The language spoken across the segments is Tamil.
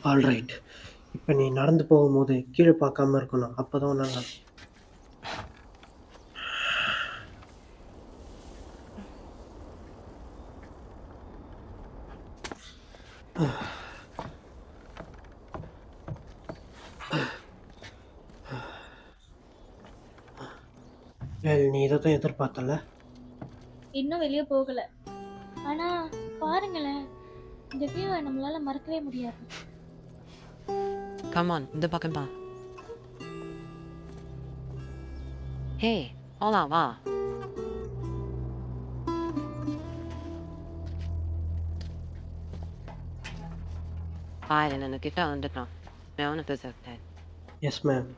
ஆல்ரைட். இப்ப நீ நடந்து போகும்போது கீழ பார்க்காம இருக்கணும். அப்பதான் உன்னால நீ இதைத்தான் எதிர்பார்த்தல. இன்னும் வெளியே போகல. ஆனா பாருங்களேன், இந்த வியூவை நம்மளால மறக்கவே முடியாது. Come on, இந்த பக்கம் வா. Hey, hola, வா. நான் கிட்ட வந்துட்டோம். நான் ஒன்று பேசுகிறேன். Yes ma'am.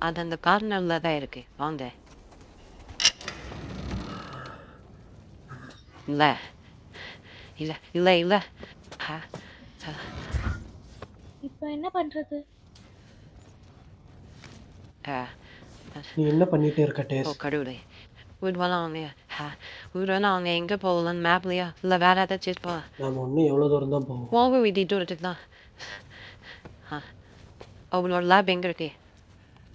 அது அந்த கார்னரில் தான் இருக்கு. வாங்க. இல்லை இல்லை இல்லை இல்லை. இப்போ என்ன பண்றது? நீ என்ன பண்ணிட்டு இருக்க ஓ டேஸ்? கடவுளே, அவங்க எங்கே போகலாம்? மேப்லையா இல்லை வேற ஏதாச்சும் போ? நாம இன்னும் எவ்வளோ தூரம் தான் போவோம்? போக வேண்டிய தூரத்துக்கு தான். அவனோட லேப் எங்கே இருக்கு?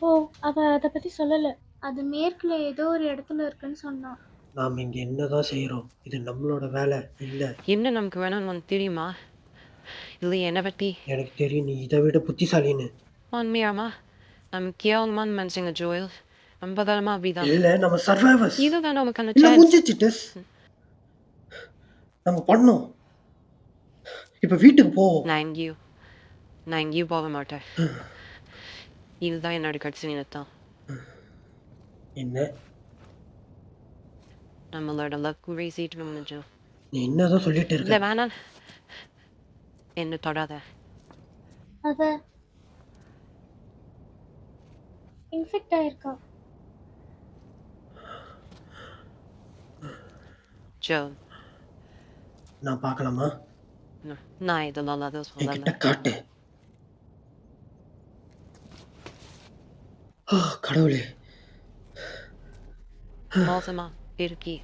ஓ, அவ அதை பத்தி சொல்லல. அது மேற்குல ஏதோ ஒரு இடத்துல இருக்குன்னு சொன்னான். நாம் இங்க என்னதான் செய்யறோம்? இது நம்மளோட வேலை இல்ல. என்ன நமக்கு வேணும்னு உனக்கு தெரியுமா? இல்லை என்னை பற்றி? எனக்கு தெரியும் நீ இதை விட புத்திசாலின்னு. உண்மையாமா? நம்ம கேவலமான மனுஷங்க ஜோயல். நம்ம தானமா அப்படிதான். இல்ல நம்ம சர்வைவர்ஸ். இதுதான் நமக்கான இல்ல சான்ஸ். முடிஞ்சிச்சு டெஸ். நம்ம பண்ணோம். இப்ப வீட்டுக்கு போவோம். நான் எங்கேயும் போக மாட்டேன். இதுதான் என்னோட கடைசி நினைத்தான். என்ன? நம்மளோட லக் ரேசிட்டு முடிஞ்சோம். நீ என்னதான் சொல்லிட்டு இல்லை இருக்க? வேணாம், என்ன தொடாத. அவ இன்ஃபெக்ட் ஆயிருக்கா. ஜோ, நான் பார்க்கலாமா? நான் இதெல்லாம் தான் என்கிட்ட சொல்லல. காட்டு. கடவுளே. மோசமா இருக்கி.